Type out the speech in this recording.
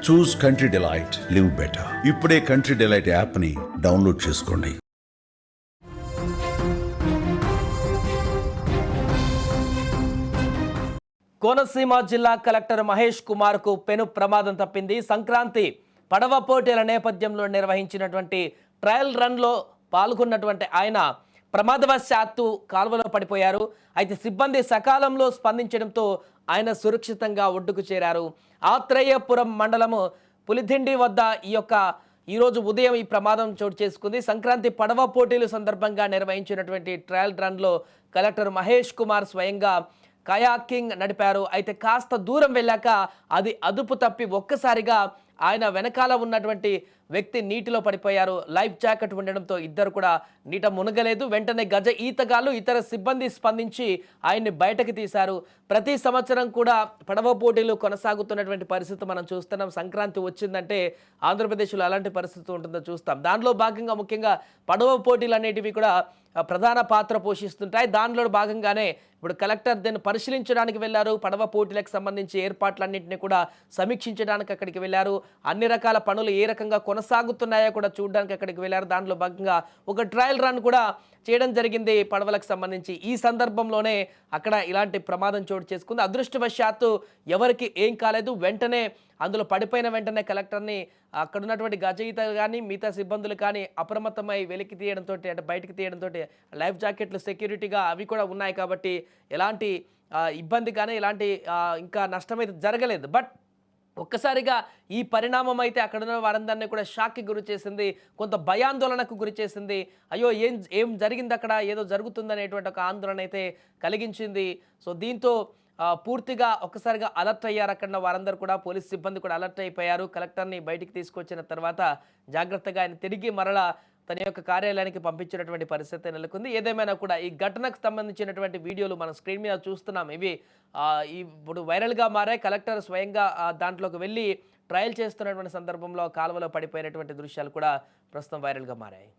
చూస్ country delight, live better. ఇప్పుడే country delight app ని download చేసుకోండి. కోనసీమ జిల్లా కలెక్టర్ మహేష్ కుమార్కు పెను ప్రమాదం తప్పింది. సంక్రాంతి పడవ పోటీల నేపథ్యంలో నిర్వహించినటువంటి ట్రయల్ రన్లో పాల్గొన్నటువంటి ఆయన ప్రమాదవశాత్తు కాలువలో పడిపోయారు. అయితే సిబ్బంది సకాలంలో స్పందించడంతో ఆయన సురక్షితంగా ఒడ్డుకు చేరారు. ఆత్రేయపురం మండలము పులిదిండి వద్ద ఈరోజు ఉదయం ఈ ప్రమాదం చోటు చేసుకుంది. సంక్రాంతి పడవ పోటీల సందర్భంగా నిర్వహించినటువంటి ట్రయల్ రన్లో కలెక్టర్ మహేష్ కుమార్ స్వయంగా కయాకింగ్ నడిపారు. అయితే కాస్త దూరం వెళ్ళాక అది అదుపు తప్పి ఒక్కసారిగా ఆయన వెనకాల ఉన్నటువంటి వ్యక్తి నీటిలో పడిపోయారు. లైఫ్ జాకెట్ ఉండడంతో ఇద్దరు కూడా నీట మునగలేదు. వెంటనే గజ ఈతగాళ్ళు ఇతర సిబ్బంది స్పందించి ఆయన్ని బయటకు తీశారు. ప్రతి సంవత్సరం కూడా పడవ పోటీలు కొనసాగుతున్నటువంటి పరిస్థితి మనం చూస్తున్నాం. సంక్రాంతి వచ్చిందంటే ఆంధ్రప్రదేశ్లో అలాంటి పరిస్థితి ఉంటుందో చూస్తాం. దానిలో భాగంగా ముఖ్యంగా పడవ పోటీలు అనేటివి కూడా ప్రధాన పాత్ర పోషిస్తుంటాయి. దానిలో భాగంగానే ఇప్పుడు కలెక్టర్ దీన్ని పరిశీలించడానికి వెళ్ళారు. పడవ పోటీలకు సంబంధించి ఏర్పాట్లన్నింటినీ కూడా సమీక్షించడానికి అక్కడికి వెళ్ళారు. అన్ని రకాల పనులు ఏ రకంగా కొనసాగుతున్నాయో కూడా చూడడానికి అక్కడికి వెళ్ళారు. దానిలో భాగంగా ఒక ట్రయల్ రన్ కూడా చేయడం జరిగింది పడవలకు సంబంధించి. ఈ సందర్భంలోనే అక్కడ ఇలాంటి ప్రమాదం చోటు చేసుకుంది. అదృష్టవశాత్తు ఎవరికి ఏం కాలేదు. వెంటనే అందులో పడిపోయిన వెంటనే కలెక్టర్ని అక్కడ ఉన్నటువంటి గజయిత కానీ మిగతా సిబ్బందులు కానీ అప్రమత్తమై వెలికి తీయడంతో అంటే బయటికి తీయడంతో లైఫ్ జాకెట్లు సెక్యూరిటీగా అవి కూడా ఉన్నాయి కాబట్టి ఎలాంటి ఇబ్బంది కానీ ఎలాంటి ఇంకా నష్టమైతే జరగలేదు. బట్ ఒక్కసారిగా ఈ పరిణామం అయితే అక్కడున్న వారందరినీ కూడా షాక్కి గురి చేసింది, కొంత భయాందోళనకు గురి చేసింది. అయ్యో ఏం జరిగింది అక్కడ, ఏదో జరుగుతుందనేటువంటి ఒక ఆందోళన అయితే కలిగించింది. సో దీంతో పూర్తిగా ఒక్కసారిగా అలర్ట్ అయ్యారు అక్కడ వారందరూ కూడా. పోలీస్ సిబ్బంది కూడా అలర్ట్ అయిపోయారు. కలెక్టర్ని బయటికి తీసుకొచ్చిన తర్వాత జాగ్రత్తగా ఆయన తిరిగి మరలా తన యొక్క కార్యాలయానికి పంపించినటువంటి పరిస్థితి నెలకొంది. ఏదేమైనా కూడా ఈ ఘటనకు సంబంధించినటువంటి వీడియోలు మనం స్క్రీన్ మీద చూస్తున్నాం. ఇవి ఇప్పుడు వైరల్గా మారాయి. కలెక్టర్ స్వయంగా దాంట్లోకి వెళ్ళి ట్రయల్ చేస్తున్నటువంటి సందర్భంలో కాలువలో పడిపోయినటువంటి దృశ్యాలు కూడా ప్రస్తుతం వైరల్గా మారాయి.